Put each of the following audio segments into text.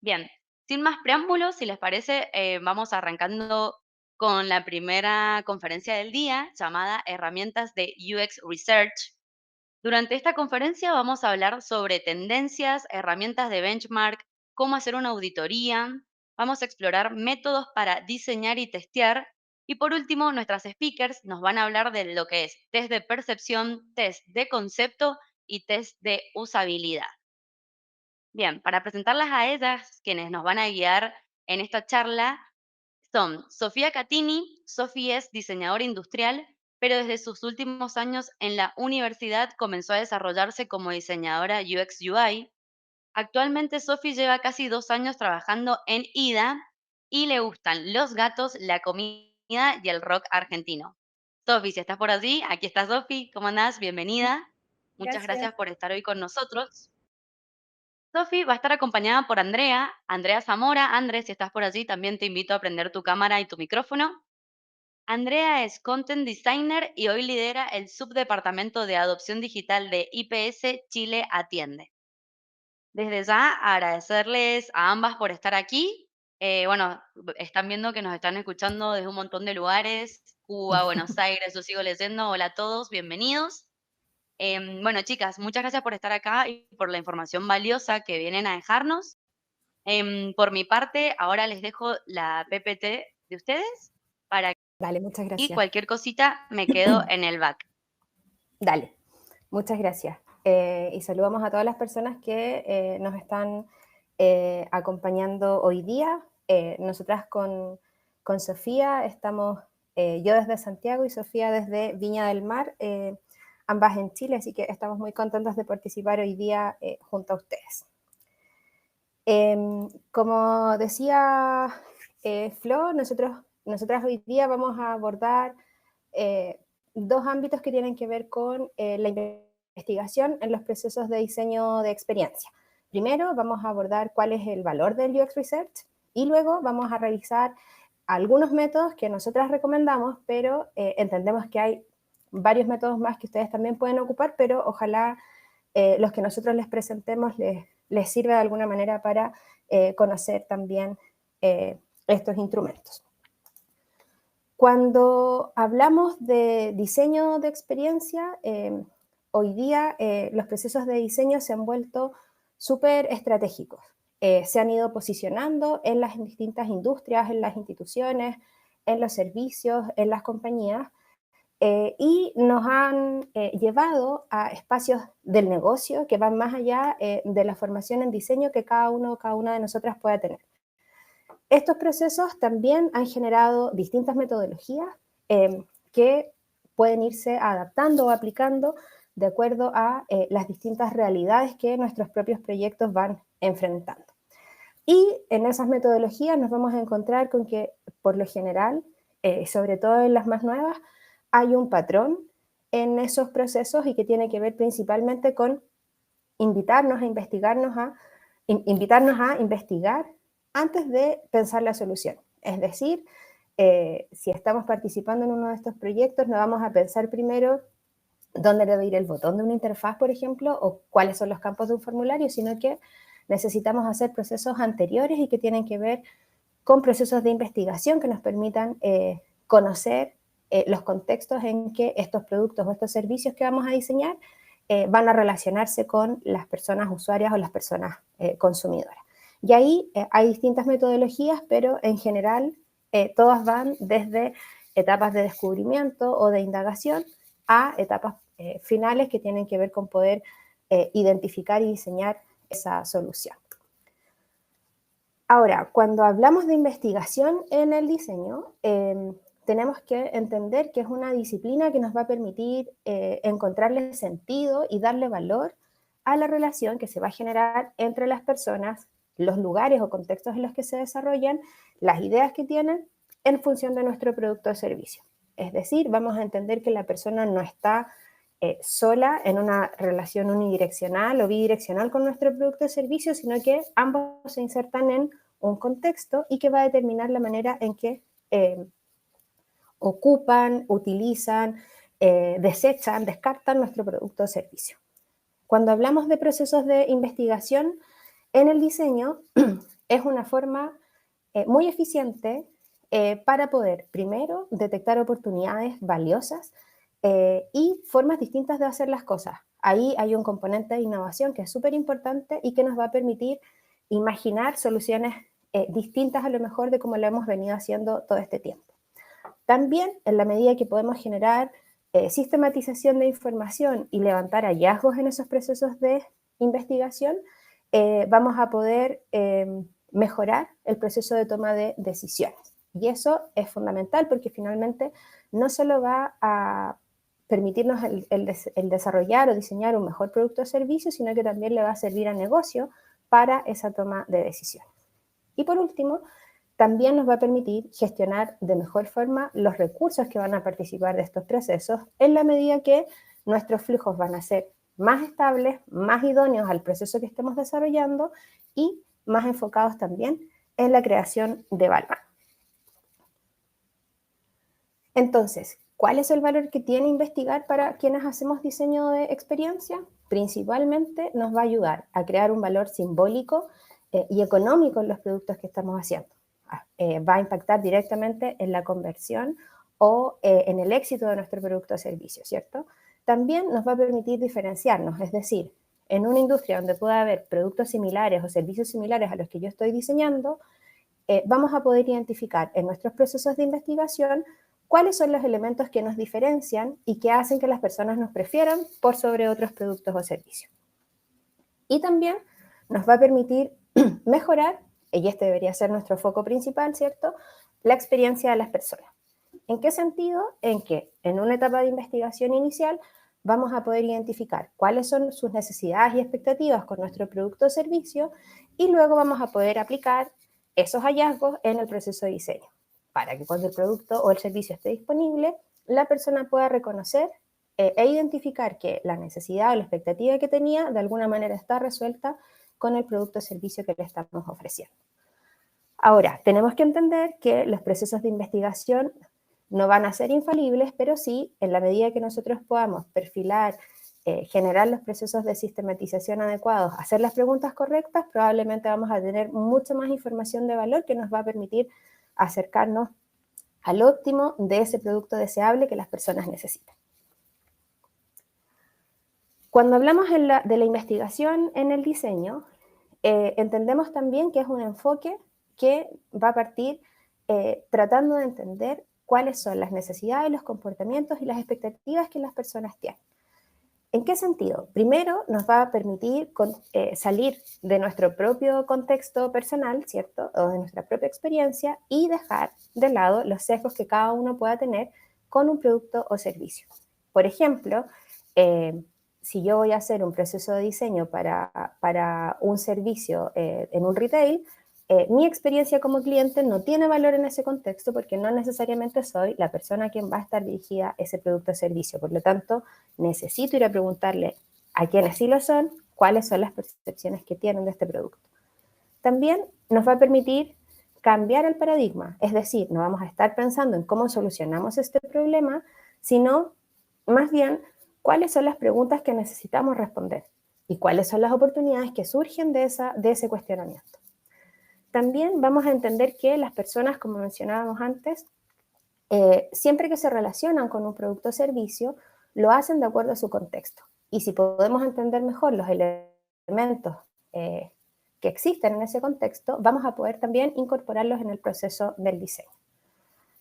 Bien, sin más preámbulos, si les parece, vamos arrancando con la primera conferencia del día llamada Herramientas de UX Research. Durante esta conferencia vamos a hablar sobre tendencias, herramientas de benchmark, cómo hacer una auditoría, vamos a explorar métodos para diseñar y testear y por último nuestras speakers nos van a hablar de lo que es test de percepción, test de concepto y test de usabilidad. Bien, para presentarlas a ellas, quienes nos van a guiar en esta charla son Sofía Catini. Sofía es diseñadora industrial, pero desde sus últimos años en la universidad comenzó a desarrollarse como diseñadora UX UI. Actualmente Sofía lleva casi 2 años trabajando en IDA y le gustan los gatos, la comida y el rock argentino. Sofi, si estás por allí, aquí está Sofi. ¿Cómo andás? Bienvenida. Muchas Gracias. gracias por estar hoy con nosotros. Sofi va a estar acompañada por Andrea, Andrea Zamora. Andrés, si estás por allí, también te invito a prender tu cámara y tu micrófono. Andrea es Content Designer y hoy lidera el subdepartamento de adopción digital de IPS Chile Atiende. Desde ya, agradecerles a ambas por estar aquí. Bueno, están viendo que nos están escuchando desde un montón de lugares, Cuba, Buenos Aires, yo sigo leyendo. Hola a todos, bienvenidos. Bueno, chicas, muchas gracias por estar acá y por la información valiosa que vienen a dejarnos. Por mi parte, ahora les dejo la PPT de ustedes para Dale, muchas y gracias. cualquier cosita me quedo en el back. Dale, muchas gracias. Y saludamos a todas las personas que nos están acompañando hoy día. Nosotras con Sofía estamos, yo desde Santiago y Sofía desde Viña del Mar, ambas en Chile, así que estamos muy contentos de participar hoy día junto a ustedes. Como decía Flo, nosotras hoy día vamos a abordar eh, dos ámbitos que tienen que ver con la investigación en los procesos de diseño de experiencia. Primero vamos a abordar cuál es el valor del UX Research y luego vamos a revisar algunos métodos que nosotras recomendamos, pero entendemos que hay varios métodos más que ustedes también pueden ocupar, pero ojalá los que nosotros les presentemos les sirve de alguna manera para conocer también estos instrumentos. Cuando hablamos de diseño de experiencia, hoy día los procesos de diseño se han vuelto súper estratégicos. Se han ido posicionando en las distintas industrias, en las instituciones, en los servicios, en las compañías, y nos han llevado a espacios del negocio que van más allá de la formación en diseño que cada una de nosotras pueda tener. Estos procesos también han generado distintas metodologías que pueden irse adaptando o aplicando de acuerdo a las distintas realidades que nuestros propios proyectos van enfrentando. Y en esas metodologías nos vamos a encontrar con que, por lo general, sobre todo en las más nuevas, hay un patrón en esos procesos y que tiene que ver principalmente con invitarnos a invitarnos a investigar antes de pensar la solución. Es decir, si estamos participando en uno de estos proyectos, no vamos a pensar primero dónde debe ir el botón de una interfaz, por ejemplo, o cuáles son los campos de un formulario, sino que necesitamos hacer procesos anteriores y que tienen que ver con procesos de investigación que nos permitan conocer los contextos en que estos productos o estos servicios que vamos a diseñar van a relacionarse con las personas usuarias o las personas consumidoras. Y ahí hay distintas metodologías, pero en general todas van desde etapas de descubrimiento o de indagación a etapas finales que tienen que ver con poder identificar y diseñar esa solución. Ahora, cuando hablamos de investigación en el diseño, tenemos que entender que es una disciplina que nos va a permitir encontrarle sentido y darle valor a la relación que se va a generar entre las personas, los lugares o contextos en los que se desarrollan, las ideas que tienen en función de nuestro producto o servicio. Es decir, vamos a entender que la persona no está sola en una relación unidireccional o bidireccional con nuestro producto o servicio, sino que ambos se insertan en un contexto y que va a determinar la manera en que ocupan, utilizan, desechan, descartan nuestro producto o servicio. Cuando hablamos de procesos de investigación en el diseño, es una forma muy eficiente para poder, primero, detectar oportunidades valiosas y formas distintas de hacer las cosas. Ahí hay un componente de innovación que es súper importante y que nos va a permitir imaginar soluciones distintas a lo mejor de como lo hemos venido haciendo todo este tiempo. También, en la medida que podemos generar sistematización de información y levantar hallazgos en esos procesos de investigación, vamos a poder mejorar el proceso de toma de decisiones. Y eso es fundamental porque finalmente no solo va a permitirnos el desarrollar o diseñar un mejor producto o servicio, sino que también le va a servir al negocio para esa toma de decisiones. Y por último, también nos va a permitir gestionar de mejor forma los recursos que van a participar de estos procesos en la medida que nuestros flujos van a ser más estables, más idóneos al proceso que estemos desarrollando y más enfocados también en la creación de valor. Entonces, ¿cuál es el valor que tiene investigar para quienes hacemos diseño de experiencia? Principalmente nos va a ayudar a crear un valor simbólico y económico en los productos que estamos haciendo. Va a impactar directamente en la conversión o en el éxito de nuestro producto o servicio, ¿cierto? También nos va a permitir diferenciarnos, es decir, en una industria donde pueda haber productos similares o servicios similares a los que yo estoy diseñando, vamos a poder identificar en nuestros procesos de investigación cuáles son los elementos que nos diferencian y que hacen que las personas nos prefieran por sobre otros productos o servicios. Y también nos va a permitir mejorar, y este debería ser nuestro foco principal, ¿cierto?, la experiencia de las personas. ¿En qué sentido? En que en una etapa de investigación inicial vamos a poder identificar cuáles son sus necesidades y expectativas con nuestro producto o servicio y luego vamos a poder aplicar esos hallazgos en el proceso de diseño para que cuando el producto o el servicio esté disponible, la persona pueda reconocer e identificar que la necesidad o la expectativa que tenía de alguna manera está resuelta con el producto o servicio que le estamos ofreciendo. Ahora, tenemos que entender que los procesos de investigación no van a ser infalibles, pero sí, en la medida que nosotros podamos perfilar, generar los procesos de sistematización adecuados, hacer las preguntas correctas, probablemente vamos a tener mucha más información de valor que nos va a permitir acercarnos al óptimo de ese producto deseable que las personas necesitan. Cuando hablamos de la investigación en el diseño, entendemos también que es un enfoque que va a partir tratando de entender cuáles son las necesidades, los comportamientos y las expectativas que las personas tienen. ¿En qué sentido? Primero, nos va a permitir salir de nuestro propio contexto personal, ¿cierto? O de nuestra propia experiencia y dejar de lado los sesgos que cada uno pueda tener con un producto o servicio. Por ejemplo, si yo voy a hacer un proceso de diseño para un servicio en un retail, mi experiencia como cliente no tiene valor en ese contexto porque no necesariamente soy la persona a quien va a estar dirigida ese producto o servicio. Por lo tanto, necesito ir a preguntarle a quienes sí lo son, cuáles son las percepciones que tienen de este producto. También nos va a permitir cambiar el paradigma, es decir, no vamos a estar pensando en cómo solucionamos este problema, sino más bien cuáles son las preguntas que necesitamos responder y cuáles son las oportunidades que surgen de ese cuestionamiento. También vamos a entender que las personas, como mencionábamos antes, siempre que se relacionan con un producto o servicio, lo hacen de acuerdo a su contexto. Y si podemos entender mejor los elementos que existen en ese contexto, vamos a poder también incorporarlos en el proceso del diseño.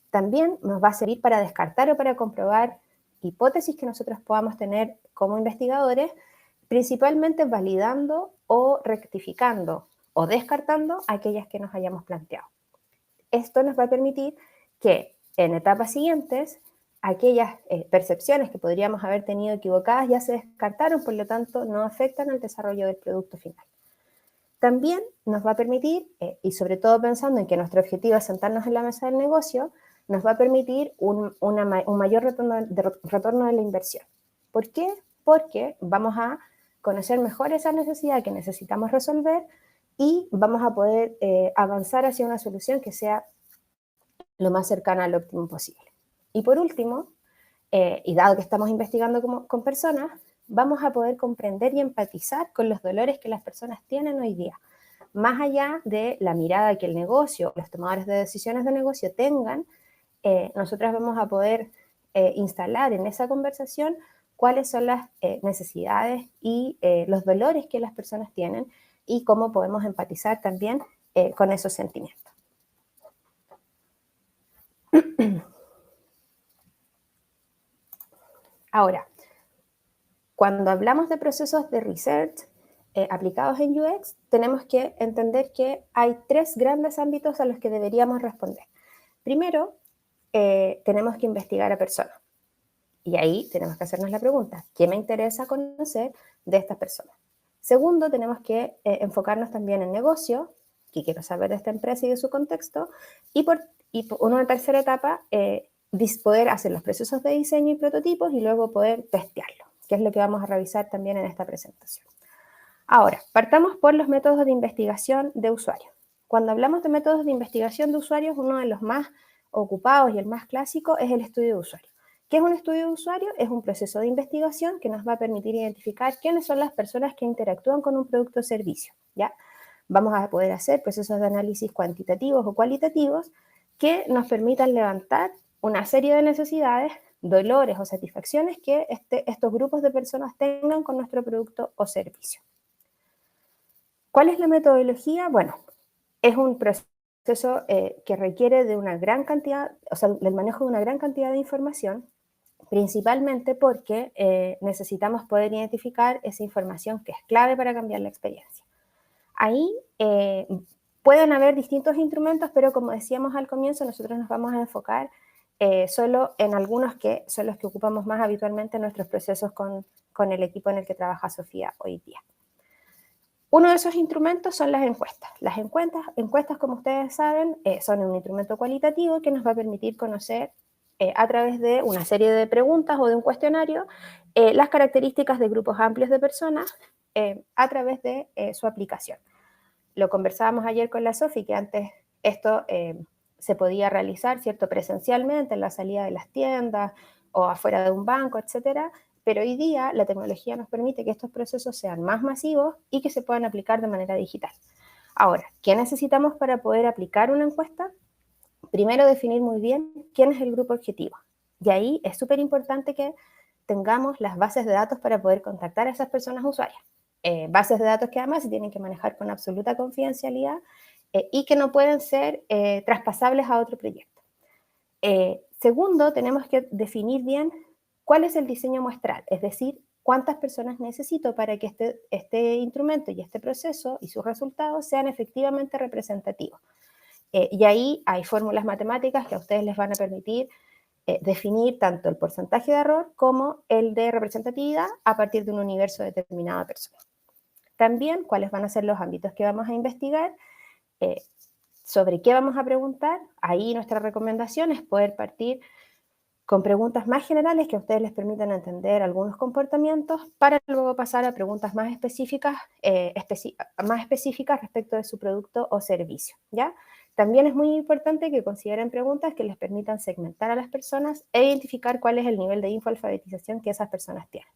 También nos va a servir para descartar o para comprobar hipótesis que nosotros podamos tener como investigadores, principalmente validando o rectificando o descartando aquellas que nos hayamos planteado. Esto nos va a permitir que en etapas siguientes aquellas percepciones que podríamos haber tenido equivocadas ya se descartaron, por lo tanto no afectan al desarrollo del producto final. También nos va a permitir, y sobre todo pensando en que nuestro objetivo es sentarnos en la mesa del negocio, nos va a permitir un mayor retorno de la inversión. ¿Por qué? Porque vamos a conocer mejor esa necesidad que necesitamos resolver y vamos a poder avanzar hacia una solución que sea lo más cercana al óptimo posible. Y por último, y dado que estamos investigando con personas, vamos a poder comprender y empatizar con los dolores que las personas tienen hoy día. más allá de la mirada que el negocio, los tomadores de decisiones de negocio tengan, nosotras vamos a poder instalar en esa conversación cuáles son las necesidades y los dolores que las personas tienen y cómo podemos empatizar también con esos sentimientos. Ahora, cuando hablamos de procesos de research aplicados en UX, tenemos que entender que hay 3 grandes ámbitos a los que deberíamos responder. Primero, tenemos que investigar a personas. Y ahí tenemos que hacernos la pregunta, ¿qué me interesa conocer de estas personas? Segundo, tenemos que enfocarnos también en negocio, qué quiero saber de esta empresa y de su contexto. Y por una tercera etapa, poder hacer los procesos de diseño y prototipos y luego poder testearlo, que es lo que vamos a revisar también en esta presentación. Ahora, partamos por los métodos de investigación de usuarios. Cuando hablamos de métodos de investigación de usuarios, uno de los más ocupados y el más clásico es el estudio de usuario. ¿Qué es un estudio de usuario? Es un proceso de investigación que nos va a permitir identificar quiénes son las personas que interactúan con un producto o servicio, ¿ya? Vamos a poder hacer procesos de análisis cuantitativos o cualitativos que nos permitan levantar una serie de necesidades, dolores o satisfacciones que estos grupos de personas tengan con nuestro producto o servicio. ¿Cuál es la metodología? Bueno, es un proceso que requiere de una gran cantidad, o sea, el manejo de una gran cantidad de información, principalmente porque necesitamos poder identificar esa información que es clave para cambiar la experiencia. Ahí pueden haber distintos instrumentos, pero como decíamos al comienzo, nosotros nos vamos a enfocar solo en algunos que son los que ocupamos más habitualmente en nuestros procesos con el equipo en el que trabaja Sofía hoy día. Uno de esos instrumentos son las encuestas. Las encuestas, como ustedes saben, son un instrumento cualitativo que nos va a permitir conocer a través de una serie de preguntas o de un cuestionario las características de grupos amplios de personas a través de su aplicación. Lo conversábamos ayer con la Sofi, que antes esto se podía realizar, ¿cierto?, presencialmente en la salida de las tiendas o afuera de un banco, etcétera. Pero hoy día la tecnología nos permite que estos procesos sean más masivos y que se puedan aplicar de manera digital. Ahora, ¿qué necesitamos para poder aplicar una encuesta? Primero, definir muy bien quién es el grupo objetivo. Y ahí es súper importante que tengamos las bases de datos para poder contactar a esas personas usuarias. Bases de datos que además se tienen que manejar con absoluta confidencialidad y que no pueden ser traspasables a otro proyecto. Segundo, tenemos que definir bien cuál es el diseño muestral, es decir, cuántas personas necesito para que este instrumento y este proceso y sus resultados sean efectivamente representativos. Y ahí hay fórmulas matemáticas que a ustedes les van a permitir definir tanto el porcentaje de error como el de representatividad a partir de un universo determinado de personas. También cuáles van a ser los ámbitos que vamos a investigar, sobre qué vamos a preguntar. Ahí nuestra recomendación es poder partir con preguntas más generales que a ustedes les permitan entender algunos comportamientos para luego pasar a preguntas más específicas respecto de su producto o servicio, ¿ya? También es muy importante que consideren preguntas que les permitan segmentar a las personas e identificar cuál es el nivel de infoalfabetización que esas personas tienen.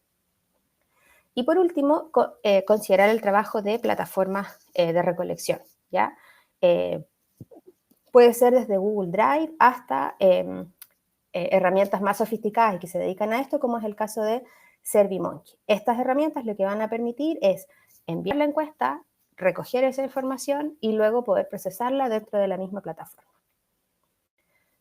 Y por último, considerar el trabajo de plataformas de recolección, ¿ya? Puede ser desde Google Drive hasta herramientas más sofisticadas y que se dedican a esto, como es el caso de SurveyMonkey. Estas herramientas lo que van a permitir es enviar la encuesta, recoger esa información y luego poder procesarla dentro de la misma plataforma.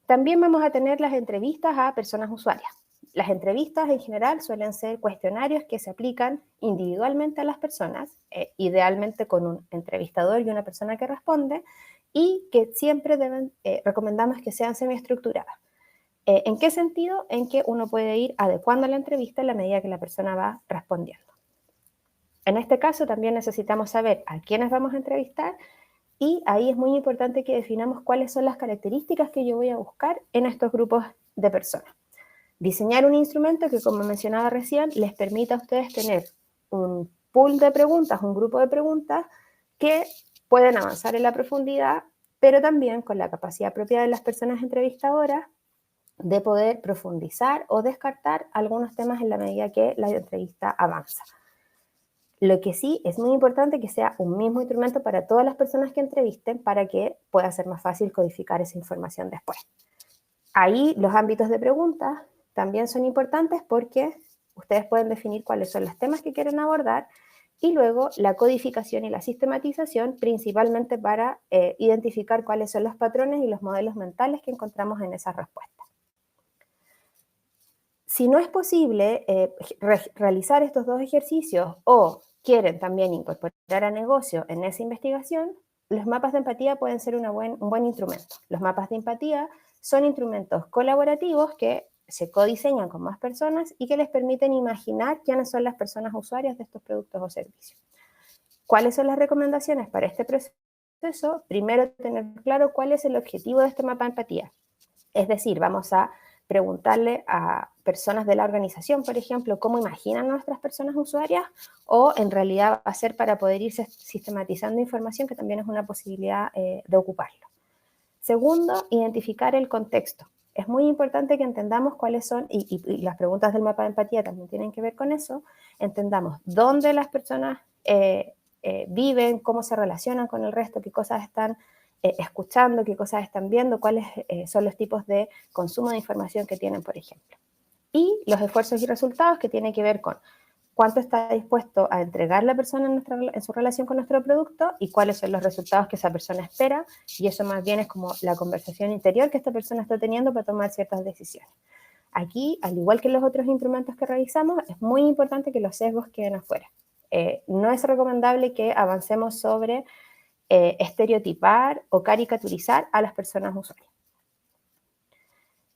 También vamos a tener las entrevistas a personas usuarias. Las entrevistas en general suelen ser cuestionarios que se aplican individualmente a las personas, idealmente con un entrevistador y una persona que responde, y que siempre recomendamos que sean semiestructuradas. ¿En qué sentido? En que uno puede ir adecuando la entrevista en la medida que la persona va respondiendo. En este caso también necesitamos saber a quiénes vamos a entrevistar y ahí es muy importante que definamos cuáles son las características que yo voy a buscar en estos grupos de personas. Diseñar un instrumento que, como mencionaba recién, les permita a ustedes tener un pool de preguntas, un grupo de preguntas que pueden avanzar en la profundidad, pero también con la capacidad propia de las personas entrevistadoras de poder profundizar o descartar algunos temas en la medida que la entrevista avanza. Lo que sí es muy importante que sea un mismo instrumento para todas las personas que entrevisten para que pueda ser más fácil codificar esa información después. Ahí los ámbitos de preguntas también son importantes porque ustedes pueden definir cuáles son los temas que quieren abordar y luego la codificación y la sistematización principalmente para identificar cuáles son los patrones y los modelos mentales que encontramos en esas respuestas. Si no es posible realizar estos dos ejercicios o quieren también incorporar a negocio en esa investigación, los mapas de empatía pueden ser un buen instrumento. Los mapas de empatía son instrumentos colaborativos que se codiseñan con más personas y que les permiten imaginar quiénes son las personas usuarias de estos productos o servicios. ¿Cuáles son las recomendaciones para este proceso? Primero, tener claro cuál es el objetivo de este mapa de empatía. Es decir, vamos a preguntarle a personas de la organización, por ejemplo, cómo imaginan a nuestras personas usuarias, o en realidad va a ser para poder ir sistematizando información, que también es una posibilidad de ocuparlo. Segundo, identificar el contexto. Es muy importante que entendamos cuáles son, y las preguntas del mapa de empatía también tienen que ver con eso, entendamos dónde las personas viven, cómo se relacionan con el resto, qué cosas están escuchando, qué cosas están viendo, cuáles son los tipos de consumo de información que tienen, por ejemplo. Y los esfuerzos y resultados, que tienen que ver con cuánto está dispuesto a entregar la persona en su relación con nuestro producto y cuáles son los resultados que esa persona espera, y eso más bien es como la conversación interior que esta persona está teniendo para tomar ciertas decisiones. Aquí, al igual que los otros instrumentos que revisamos, es muy importante que los sesgos queden afuera. No es recomendable que avancemos sobre estereotipar o caricaturizar a las personas usuarias.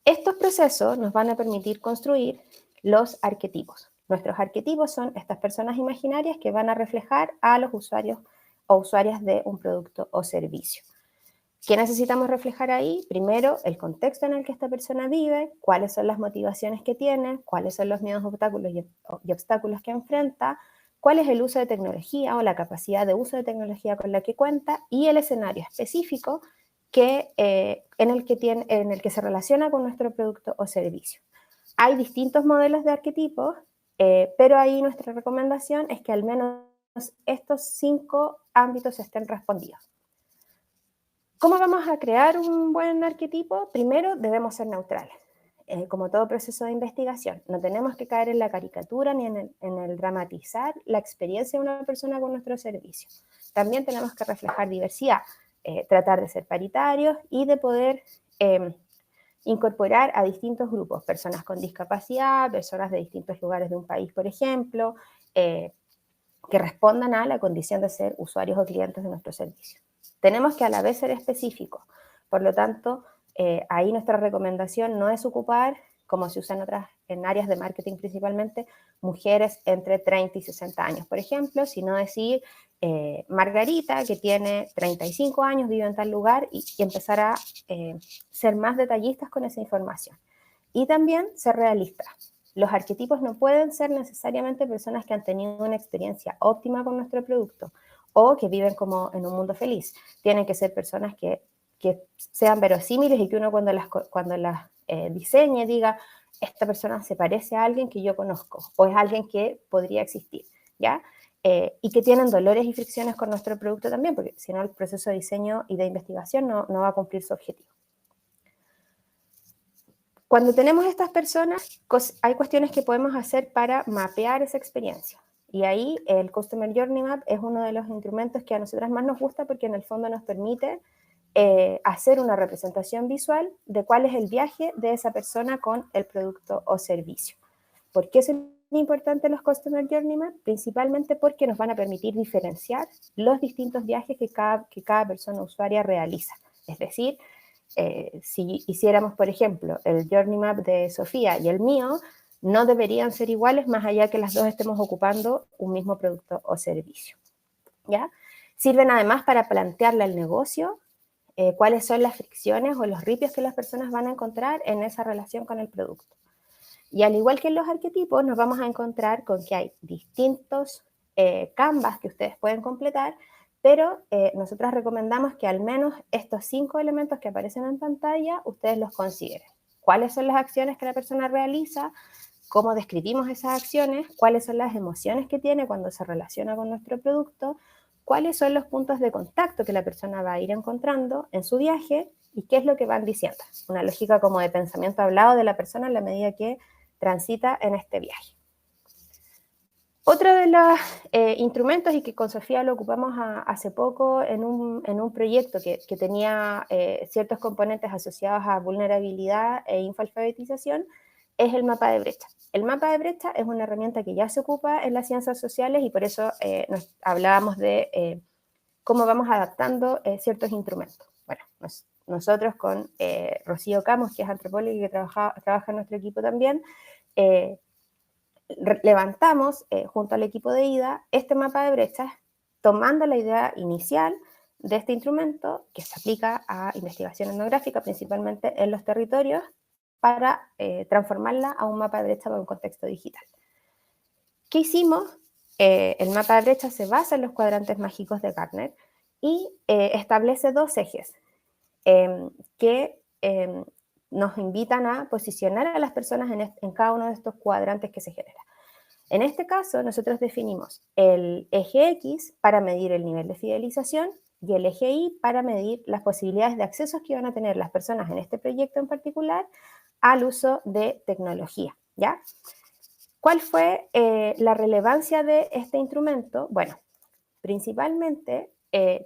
Estos procesos nos van a permitir construir los arquetipos. Nuestros arquetipos son estas personas imaginarias que van a reflejar a los usuarios o usuarias de un producto o servicio. ¿Qué necesitamos reflejar ahí? Primero, el contexto en el que esta persona vive, cuáles son las motivaciones que tiene, cuáles son los miedos, obstáculos y obstáculos que enfrenta, cuál es el uso de tecnología o la capacidad de uso de tecnología con la que cuenta, y el escenario específico en el que se relaciona con nuestro producto o servicio. Hay distintos modelos de arquetipos, pero ahí nuestra recomendación es que al menos estos 5 ámbitos estén respondidos. ¿Cómo vamos a crear un buen arquetipo? Primero, debemos ser neutrales. Como todo proceso de investigación, no tenemos que caer en la caricatura ni en el dramatizar la experiencia de una persona con nuestro servicio. También tenemos que reflejar diversidad, tratar de ser paritarios y de poder incorporar a distintos grupos, personas con discapacidad, personas de distintos lugares de un país, por ejemplo, que respondan a la condición de ser usuarios o clientes de nuestro servicio. Tenemos que a la vez ser específicos, por lo tanto, ahí nuestra recomendación no es ocupar, como se usa en áreas de marketing principalmente, mujeres entre 30 y 60 años, por ejemplo, sino decir Margarita, que tiene 35 años, vive en tal lugar, y empezar a ser más detallistas con esa información. Y también ser realistas. Los arquetipos no pueden ser necesariamente personas que han tenido una experiencia óptima con nuestro producto o que viven como en un mundo feliz. Tienen que ser personas que sean verosímiles y que uno cuando las diseñe diga, esta persona se parece a alguien que yo conozco o es alguien que podría existir, ¿ya? Y que tienen dolores y fricciones con nuestro producto también, porque si no el proceso de diseño y de investigación no va a cumplir su objetivo. Cuando tenemos estas personas, hay cuestiones que podemos hacer para mapear esa experiencia. Y ahí el Customer Journey Map es uno de los instrumentos que a nosotras más nos gusta porque en el fondo nos permite hacer una representación visual de cuál es el viaje de esa persona con el producto o servicio. ¿Por qué son importantes los Customer Journey Map? Principalmente porque nos van a permitir diferenciar los distintos viajes que cada persona usuaria realiza. Es decir, si hiciéramos, por ejemplo, el Journey Map de Sofía y el mío, no deberían ser iguales más allá que las dos estemos ocupando un mismo producto o servicio, ¿ya? Sirven además para plantearle al negocio cuáles son las fricciones o los ripios que las personas van a encontrar en esa relación con el producto. Y al igual que en los arquetipos, nos vamos a encontrar con que hay distintos canvas que ustedes pueden completar, pero nosotros recomendamos que al menos estos 5 elementos que aparecen en pantalla, ustedes los consideren. ¿Cuáles son las acciones que la persona realiza? cómo describimos esas acciones, cuáles son las emociones que tiene cuando se relaciona con nuestro producto, cuáles son los puntos de contacto que la persona va a ir encontrando en su viaje y qué es lo que van diciendo. Una lógica como de pensamiento hablado de la persona en la medida que transita en este viaje. Otro de los instrumentos, y que con Sofía lo ocupamos hace poco en un proyecto que tenía ciertos componentes asociados a vulnerabilidad e infoalfabetización, es el mapa de brecha. El mapa de brecha es una herramienta que ya se ocupa en las ciencias sociales y por eso nos hablábamos de cómo vamos adaptando ciertos instrumentos. Bueno, nosotros con Rocío Camos, que es antropóloga y que trabaja en nuestro equipo también, levantamos junto al equipo de IDA este mapa de brechas, tomando la idea inicial de este instrumento que se aplica a investigación etnográfica, principalmente en los territorios, para transformarla a un mapa de brecha para un contexto digital. ¿Qué hicimos? El mapa de brecha se basa en los cuadrantes mágicos de Gartner y establece dos ejes que nos invitan a posicionar a las personas en cada uno de estos cuadrantes que se generan. En este caso, nosotros definimos el eje X para medir el nivel de fidelización y el eje Y para medir las posibilidades de accesos que van a tener las personas en este proyecto en particular al uso de tecnología, ¿ya? ¿Cuál fue la relevancia de este instrumento? Bueno, principalmente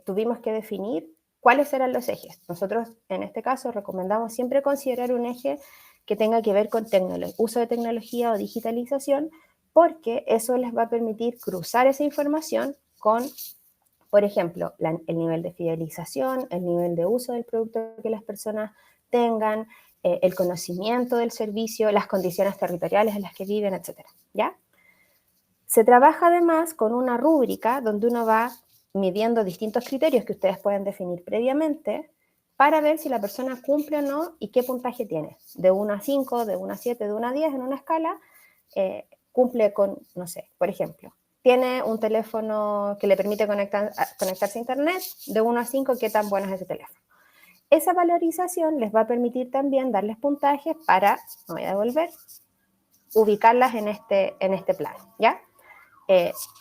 tuvimos que definir cuáles eran los ejes. Nosotros, en este caso, recomendamos siempre considerar un eje que tenga que ver con uso de tecnología o digitalización, porque eso les va a permitir cruzar esa información con, por ejemplo, el nivel de fidelización, el nivel de uso del producto que las personas tengan, el conocimiento del servicio, las condiciones territoriales en las que viven, etcétera, ¿ya? Se trabaja además con una rúbrica donde uno va midiendo distintos criterios que ustedes pueden definir previamente para ver si la persona cumple o no y qué puntaje tiene. De 1 a 5, de 1 a 7, de 1 a 10 en una escala, cumple con, no sé, por ejemplo, tiene un teléfono que le permite conectarse a internet, de 1 a 5, ¿qué tan bueno es ese teléfono? Esa valorización les va a permitir también darles puntajes para, me voy a devolver, ubicarlas en este plano, ¿ya?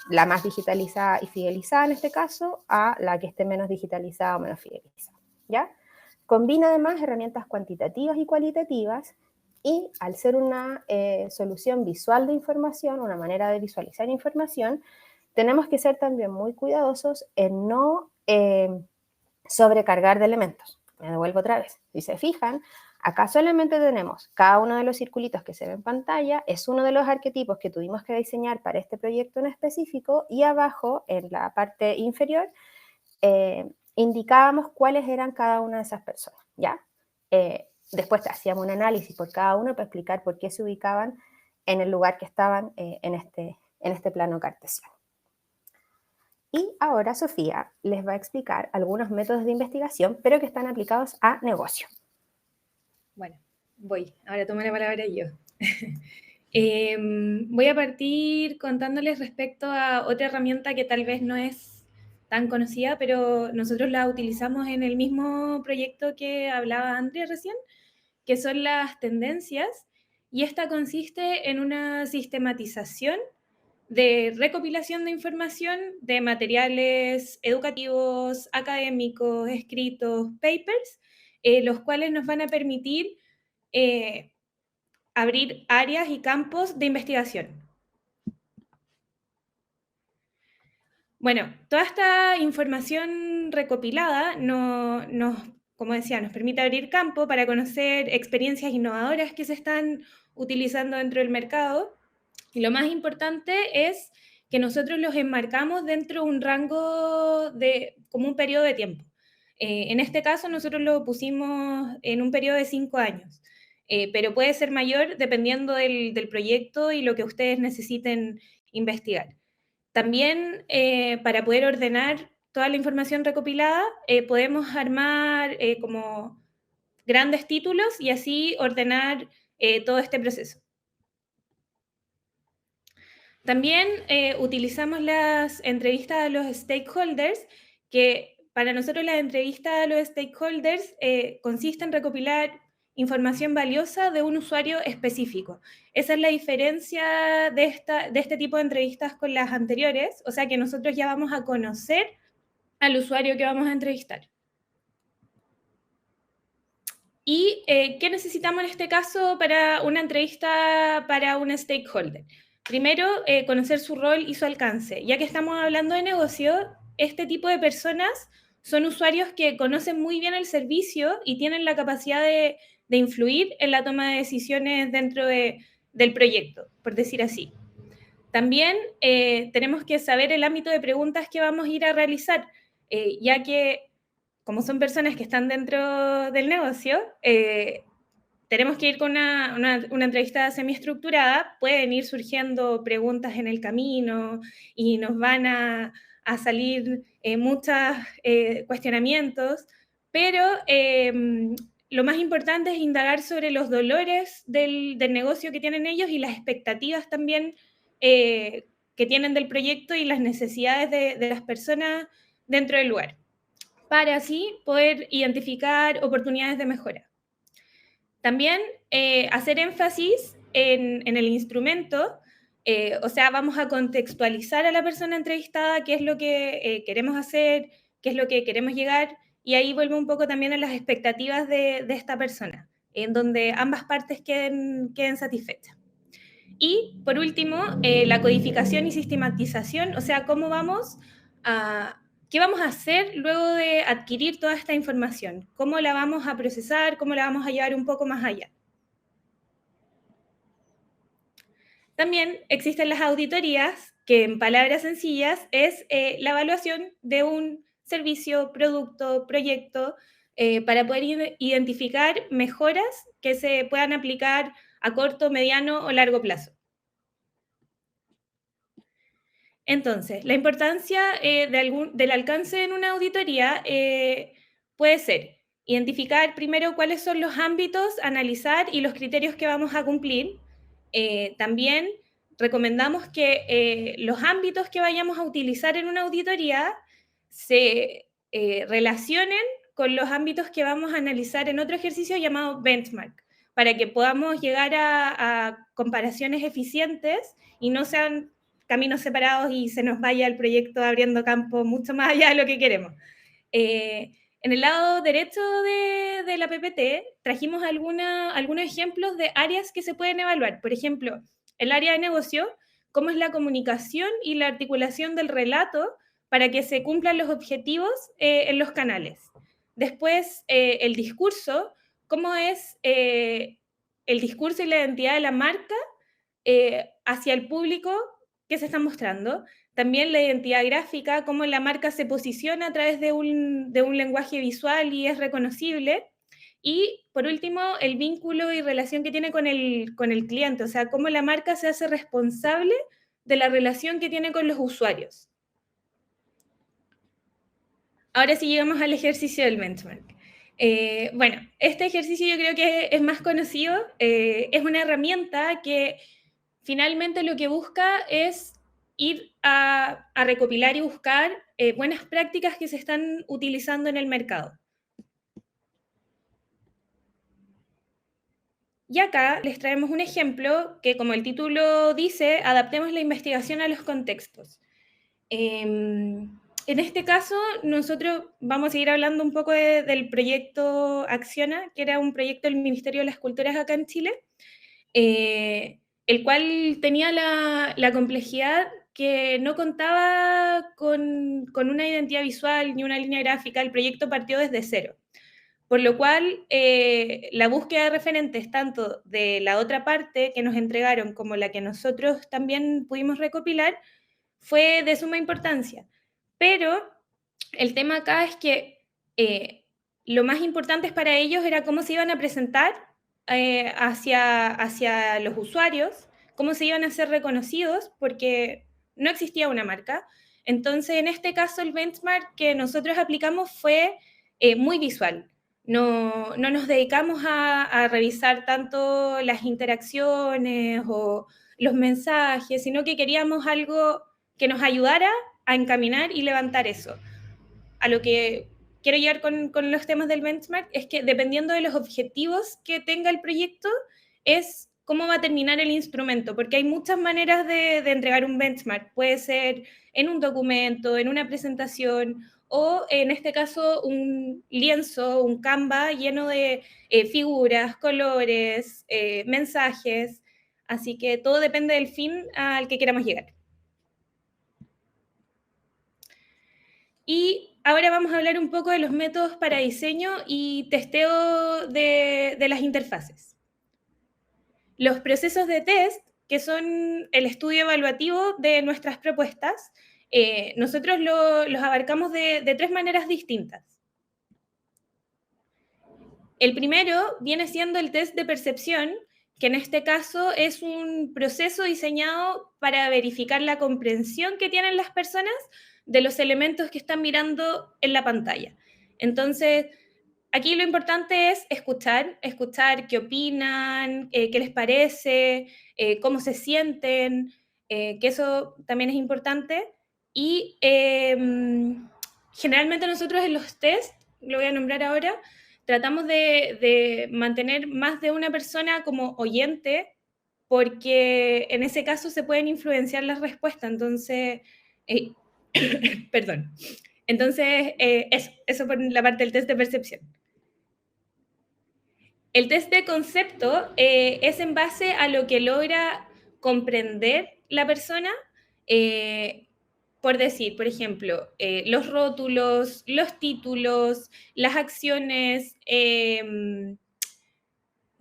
La más digitalizada y fidelizada en este caso a la que esté menos digitalizada o menos fidelizada, ¿ya? Combina además herramientas cuantitativas y cualitativas y al ser una solución visual de información, una manera de visualizar información, tenemos que ser también muy cuidadosos en no sobrecargar de elementos. Me devuelvo otra vez. Si se fijan, acá solamente tenemos cada uno de los circulitos que se ve en pantalla, es uno de los arquetipos que tuvimos que diseñar para este proyecto en específico, y abajo, en la parte inferior, indicábamos cuáles eran cada una de esas personas, ¿ya? Después hacíamos un análisis por cada uno para explicar por qué se ubicaban en el lugar que estaban en este plano cartesiano. Y ahora Sofía les va a explicar algunos métodos de investigación, pero que están aplicados a negocio. Bueno, ahora tomo la palabra yo. Voy a partir contándoles respecto a otra herramienta que tal vez no es tan conocida, pero nosotros la utilizamos en el mismo proyecto que hablaba Andrea recién, que son las tendencias, y esta consiste en una sistematización de recopilación de información de materiales educativos, académicos, escritos, papers, los cuales nos van a permitir abrir áreas y campos de investigación. Bueno, toda esta información recopilada como decía, nos permite abrir campo para conocer experiencias innovadoras que se están utilizando dentro del mercado. Y lo más importante es que nosotros los enmarcamos dentro de un rango como un periodo de tiempo. En este caso, nosotros lo pusimos en un periodo de 5 años, pero puede ser mayor dependiendo del proyecto y lo que ustedes necesiten investigar. También, para poder ordenar toda la información recopilada, podemos armar como grandes títulos y así ordenar todo este proceso. También utilizamos las entrevistas a los stakeholders, que para nosotros las entrevistas a los stakeholders consiste en recopilar información valiosa de un usuario específico. Esa es la diferencia de este tipo de entrevistas con las anteriores, o sea que nosotros ya vamos a conocer al usuario que vamos a entrevistar. ¿Y qué necesitamos en este caso para una entrevista para un stakeholder? Primero, conocer su rol y su alcance. Ya que estamos hablando de negocio, este tipo de personas son usuarios que conocen muy bien el servicio y tienen la capacidad de influir en la toma de decisiones dentro del proyecto, por decir así. También tenemos que saber el ámbito de preguntas que vamos a ir a realizar, ya que como son personas que están dentro del negocio, tenemos que ir con una entrevista semiestructurada, pueden ir surgiendo preguntas en el camino y nos van a salir muchos cuestionamientos, pero lo más importante es indagar sobre los dolores del negocio que tienen ellos y las expectativas también que tienen del proyecto y las necesidades de las personas dentro del lugar, para así poder identificar oportunidades de mejora. También hacer énfasis en el instrumento, o sea, vamos a contextualizar a la persona entrevistada qué es lo que queremos hacer, qué es lo que queremos llegar, y ahí vuelvo un poco también a las expectativas de esta persona, en donde ambas partes queden satisfechas. Y por último, la codificación y sistematización, o sea, ¿qué vamos a hacer luego de adquirir toda esta información? ¿Cómo la vamos a procesar? ¿Cómo la vamos a llevar un poco más allá? También existen las auditorías, que en palabras sencillas es la evaluación de un servicio, producto, proyecto, para poder identificar mejoras que se puedan aplicar a corto, mediano o largo plazo. Entonces, la importancia del alcance en una auditoría puede ser identificar primero cuáles son los ámbitos, analizar y los criterios que vamos a cumplir. También recomendamos que los ámbitos que vayamos a utilizar en una auditoría se relacionen con los ámbitos que vamos a analizar en otro ejercicio llamado benchmark, para que podamos llegar a comparaciones eficientes y no sean caminos separados y se nos vaya el proyecto abriendo campo mucho más allá de lo que queremos. En el lado derecho de la PPT trajimos algunos ejemplos de áreas que se pueden evaluar. Por ejemplo, el área de negocio, cómo es la comunicación y la articulación del relato para que se cumplan los objetivos en los canales. Después, el discurso, cómo es el discurso y la identidad de la marca hacia el público que se está mostrando. También la identidad gráfica, cómo la marca se posiciona a través de un lenguaje visual y es reconocible. Y por último, el vínculo y relación que tiene con el cliente, o sea, cómo la marca se hace responsable de la relación que tiene con los usuarios. Ahora sí llegamos al ejercicio del benchmark. Bueno, este ejercicio yo creo que es más conocido, es una herramienta que finalmente lo que busca es ir a recopilar y buscar buenas prácticas que se están utilizando en el mercado. Y acá les traemos un ejemplo que, como el título dice, adaptemos la investigación a los contextos. En este caso, nosotros vamos a seguir hablando un poco del proyecto Acciona, que era un proyecto del Ministerio de las Culturas acá en Chile, el cual tenía la complejidad que no contaba con una identidad visual ni una línea gráfica. El proyecto partió desde cero. Por lo cual, la búsqueda de referentes, tanto de la otra parte que nos entregaron como la que nosotros también pudimos recopilar, fue de suma importancia. Pero el tema acá es que lo más importante para ellos era cómo se iban a presentar hacia los usuarios, cómo se iban a ser reconocidos, porque no existía una marca. Entonces, en este caso, el benchmark que nosotros aplicamos fue muy visual. No nos dedicamos a revisar tanto las interacciones o los mensajes, sino que queríamos algo que nos ayudara a encaminar y levantar eso. A lo que quiero llegar con los temas del benchmark es que dependiendo de los objetivos que tenga el proyecto, es cómo va a terminar el instrumento, porque hay muchas maneras de entregar un benchmark. Puede ser en un documento, en una presentación, o en este caso un lienzo, un Canva lleno de figuras, colores, mensajes. Así que todo depende del fin al que queramos llegar. Y ahora vamos a hablar un poco de los métodos para diseño y testeo de las interfaces. Los procesos de test, que son el estudio evaluativo de nuestras propuestas, nosotros los abarcamos de tres maneras distintas. El primero viene siendo el test de percepción, que en este caso es un proceso diseñado para verificar la comprensión que tienen las personas de los elementos que están mirando en la pantalla. Entonces, aquí lo importante es escuchar qué opinan, qué les parece, cómo se sienten, que eso también es importante. Y generalmente nosotros en los test, lo voy a nombrar ahora, tratamos de mantener más de una persona como oyente, porque en ese caso se pueden influenciar las respuestas. Entonces, eh, perdón. Entonces, eso por la parte del test de percepción. El test de concepto es en base a lo que logra comprender la persona, por decir, por ejemplo, los rótulos, los títulos, las acciones,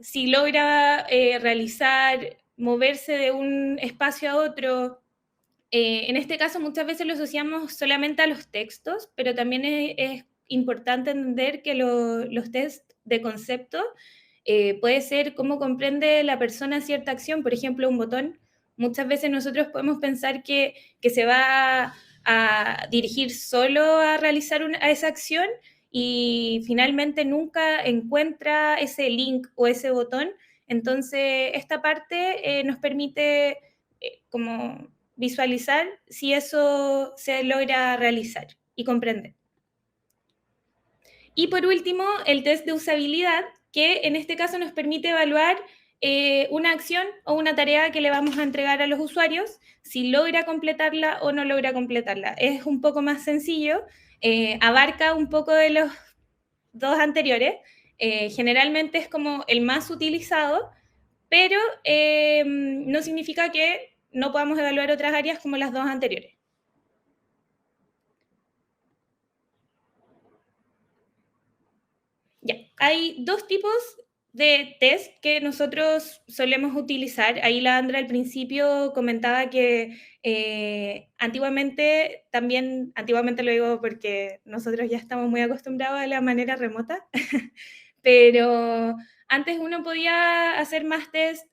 si logra realizar, moverse de un espacio a otro. En este caso muchas veces lo asociamos solamente a los textos, pero también es importante entender que los test de concepto puede ser cómo comprende la persona cierta acción, por ejemplo, un botón. Muchas veces nosotros podemos pensar que se va a dirigir solo a realizar a esa acción y finalmente nunca encuentra ese link o ese botón. Entonces, esta parte nos permite como visualizar si eso se logra realizar y comprender. Y por último, el test de usabilidad, que en este caso nos permite evaluar una acción o una tarea que le vamos a entregar a los usuarios, si logra completarla o no logra completarla. Es un poco más sencillo, abarca un poco de los dos anteriores, generalmente es como el más utilizado, pero no significa que no podamos evaluar otras áreas como las dos anteriores. Ya, hay dos tipos de test que nosotros solemos utilizar. Ahí la Andra al principio comentaba que antiguamente lo digo porque nosotros ya estamos muy acostumbrados a la manera remota, pero antes uno podía hacer más test,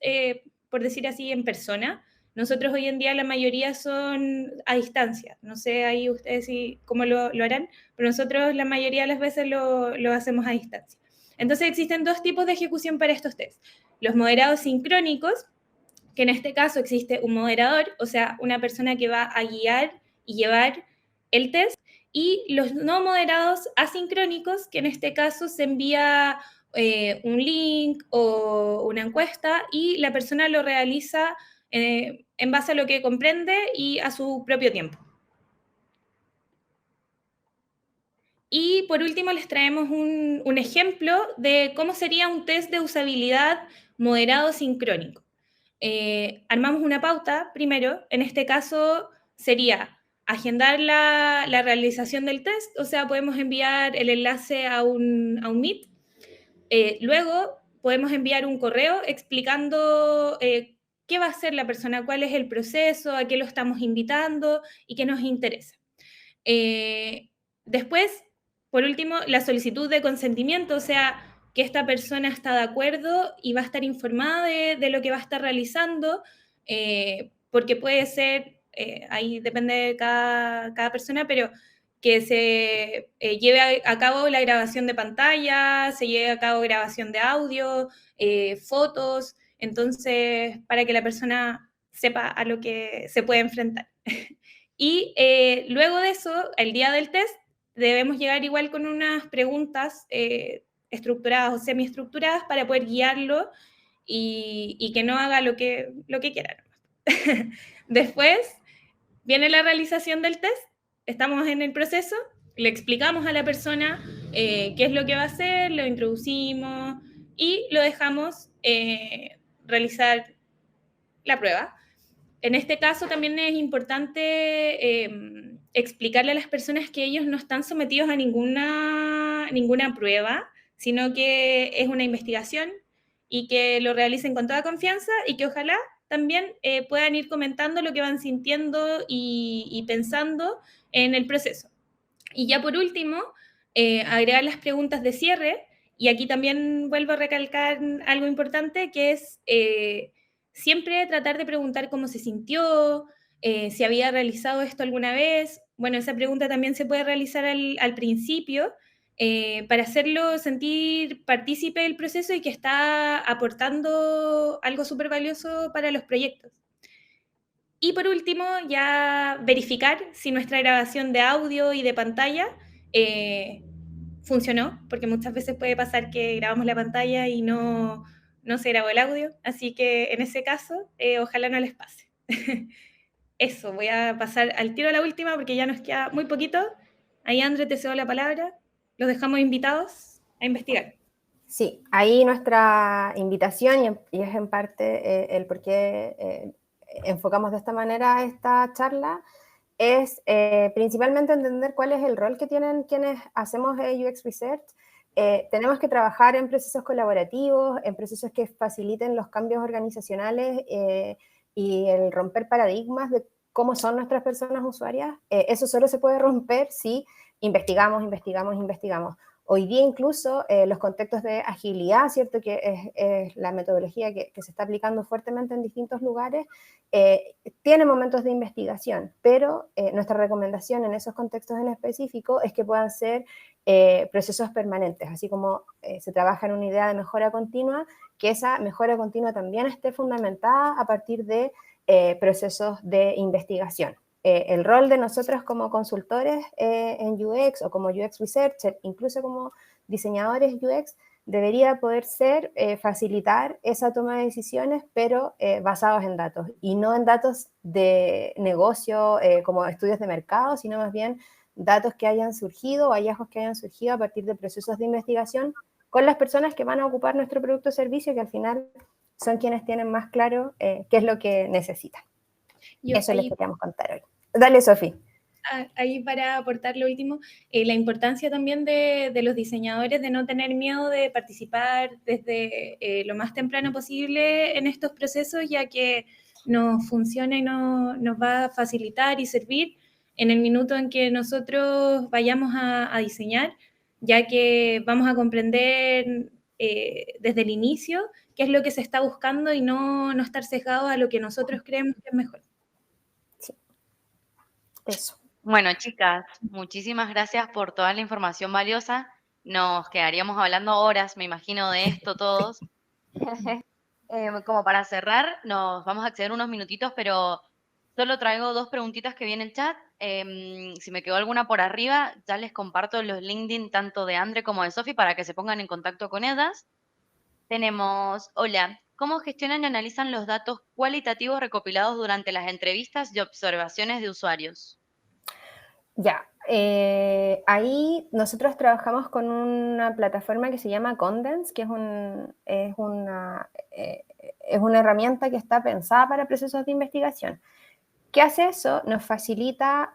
por decir así, en persona. Nosotros hoy en día la mayoría son a distancia. No sé ahí ustedes cómo lo harán, pero nosotros la mayoría de las veces lo hacemos a distancia. Entonces existen dos tipos de ejecución para estos tests. Los moderados sincrónicos, que en este caso existe un moderador, o sea, una persona que va a guiar y llevar el test, y los no moderados asincrónicos, que en este caso se envía un link o una encuesta y la persona lo realiza en base a lo que comprende y a su propio tiempo. Y por último les traemos un ejemplo de cómo sería un test de usabilidad moderado sincrónico. Armamos una pauta primero, en este caso sería agendar la realización del test, o sea, podemos enviar el enlace a un Meet. Luego podemos enviar un correo explicando qué va a hacer la persona, cuál es el proceso, a qué lo estamos invitando y qué nos interesa. Después, por último, la solicitud de consentimiento, o sea, que esta persona está de acuerdo y va a estar informada de lo que va a estar realizando, porque puede ser, ahí depende de cada persona, pero que se lleve a cabo la grabación de pantalla, se lleve a cabo grabación de audio, fotos, entonces, para que la persona sepa a lo que se puede enfrentar. Y luego de eso, el día del test, debemos llegar igual con unas preguntas estructuradas o semiestructuradas para poder guiarlo y que no haga lo que quiera. Después viene la realización del test, estamos en el proceso, le explicamos a la persona qué es lo que va a hacer, lo introducimos y lo dejamos realizar la prueba. En este caso también es importante explicarle a las personas que ellos no están sometidos a ninguna prueba, sino que es una investigación y que lo realicen con toda confianza y que ojalá también puedan ir comentando lo que van sintiendo y pensando en el proceso. Y ya por último, agregar las preguntas de cierre, y aquí también vuelvo a recalcar algo importante, que es siempre tratar de preguntar cómo se sintió, si había realizado esto alguna vez. Bueno, esa pregunta también se puede realizar al principio, para hacerlo sentir partícipe del proceso y que está aportando algo súper valioso para los proyectos. Y por último, ya verificar si nuestra grabación de audio y de pantalla eh, funcionó, porque muchas veces puede pasar que grabamos la pantalla y no se grabó el audio, así que en ese caso, ojalá no les pase. Eso, voy a pasar al tiro a la última porque ya nos queda muy poquito. Ahí, André, te cedo la palabra. Los dejamos invitados a investigar. Sí, ahí nuestra invitación, y es en parte el por qué enfocamos de esta manera esta charla, es principalmente entender cuál es el rol que tienen quienes hacemos UX Research. Tenemos que trabajar en procesos colaborativos, en procesos que faciliten los cambios organizacionales y el romper paradigmas de cómo son nuestras personas usuarias. Eso solo se puede romper si investigamos. Hoy día incluso los contextos de agilidad, ¿cierto? Que es la metodología que se está aplicando fuertemente en distintos lugares, tiene momentos de investigación, pero nuestra recomendación en esos contextos en específico es que puedan ser procesos permanentes, así como se trabaja en una idea de mejora continua, que esa mejora continua también esté fundamentada a partir de procesos de investigación. El rol de nosotros como consultores en UX o como UX Researcher, incluso como diseñadores UX, debería poder ser facilitar esa toma de decisiones, pero basados en datos, y no en datos de negocio como estudios de mercado, sino más bien datos que hayan surgido o hallazgos que hayan surgido a partir de procesos de investigación con las personas que van a ocupar nuestro producto o servicio, que al final son quienes tienen más claro qué es lo que necesitan. Eso les queríamos contar hoy. Dale, Sofi. Ahí para aportar lo último, la importancia también de los diseñadores de no tener miedo de participar desde lo más temprano posible en estos procesos, ya que nos funciona y nos va a facilitar y servir en el minuto en que nosotros vayamos a diseñar, ya que vamos a comprender desde el inicio qué es lo que se está buscando y no estar sesgados a lo que nosotros creemos que es mejor. Sí. Eso. Bueno, chicas, muchísimas gracias por toda la información valiosa. Nos quedaríamos hablando horas, me imagino, de esto todos. Como para cerrar, nos vamos a acceder unos minutitos, pero solo traigo dos preguntitas que vi en el chat. Si me quedó alguna por arriba, ya les comparto los LinkedIn tanto de Andre como de Sofi para que se pongan en contacto con ellas. Tenemos, hola, ¿cómo gestionan y analizan los datos cualitativos recopilados durante las entrevistas y observaciones de usuarios? Ya, ahí nosotros trabajamos con una plataforma que se llama Condense, que es una herramienta que está pensada para procesos de investigación. ¿Qué hace eso? Nos facilita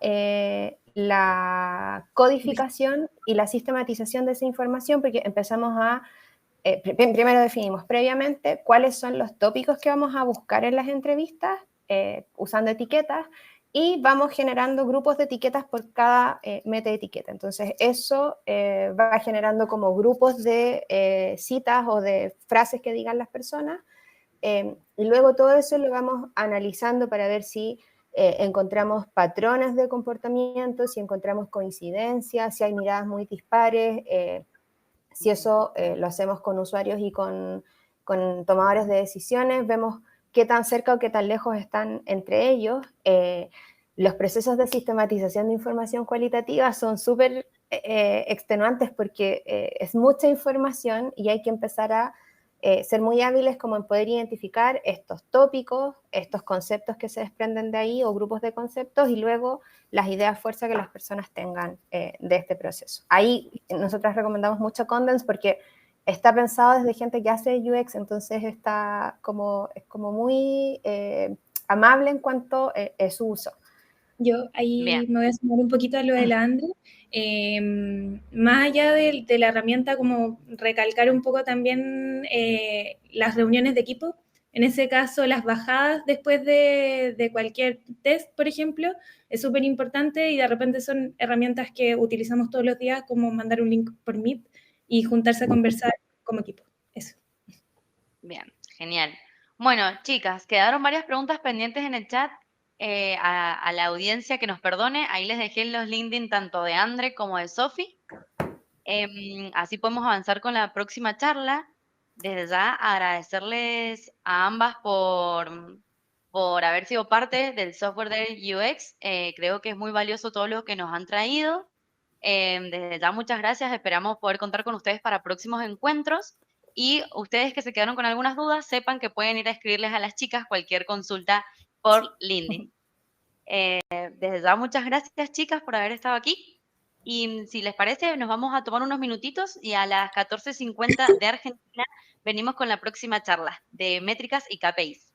la codificación y la sistematización de esa información, porque empezamos a, primero definimos previamente cuáles son los tópicos que vamos a buscar en las entrevistas, usando etiquetas, y vamos generando grupos de etiquetas por cada metaetiqueta. Entonces, eso va generando como grupos de citas o de frases que digan las personas, y luego todo eso lo vamos analizando para ver si encontramos patrones de comportamiento, si encontramos coincidencias, si hay miradas muy dispares, si eso lo hacemos con usuarios y con tomadores de decisiones, vemos qué tan cerca o qué tan lejos están entre ellos. los procesos de sistematización de información cualitativa son súper extenuantes porque es mucha información y hay que empezar a ser muy hábiles como en poder identificar estos tópicos, estos conceptos que se desprenden de ahí o grupos de conceptos y luego las ideas fuerza que las personas tengan de este proceso. Ahí nosotras recomendamos mucho Condense porque está pensado desde gente que hace UX, entonces está es como muy amable en cuanto a su uso. Yo ahí Bien. me voy a sumar un poquito a lo de la Andre. Más allá de la herramienta, como recalcar un poco también las reuniones de equipo. En ese caso, las bajadas después de cualquier test, por ejemplo, es súper importante y de repente son herramientas que utilizamos todos los días, como mandar un link por Meet y juntarse a conversar como equipo. Eso. Bien, genial. Bueno, chicas, quedaron varias preguntas pendientes en el chat. A la audiencia que nos perdone, ahí les dejé los LinkedIn tanto de Andre como de Sofi. Así podemos avanzar con la próxima charla. Desde ya agradecerles a ambas por haber sido parte del software del UX. Creo que es muy valioso todo lo que nos han traído. Desde ya muchas gracias. Esperamos poder contar con ustedes para próximos encuentros. Y ustedes que se quedaron con algunas dudas, sepan que pueden ir a escribirles a las chicas cualquier consulta por LinkedIn. Desde ya muchas gracias, chicas, por haber estado aquí. Y si les parece, nos vamos a tomar unos minutitos y a las 14:50 de Argentina venimos con la próxima charla de métricas y KPIs.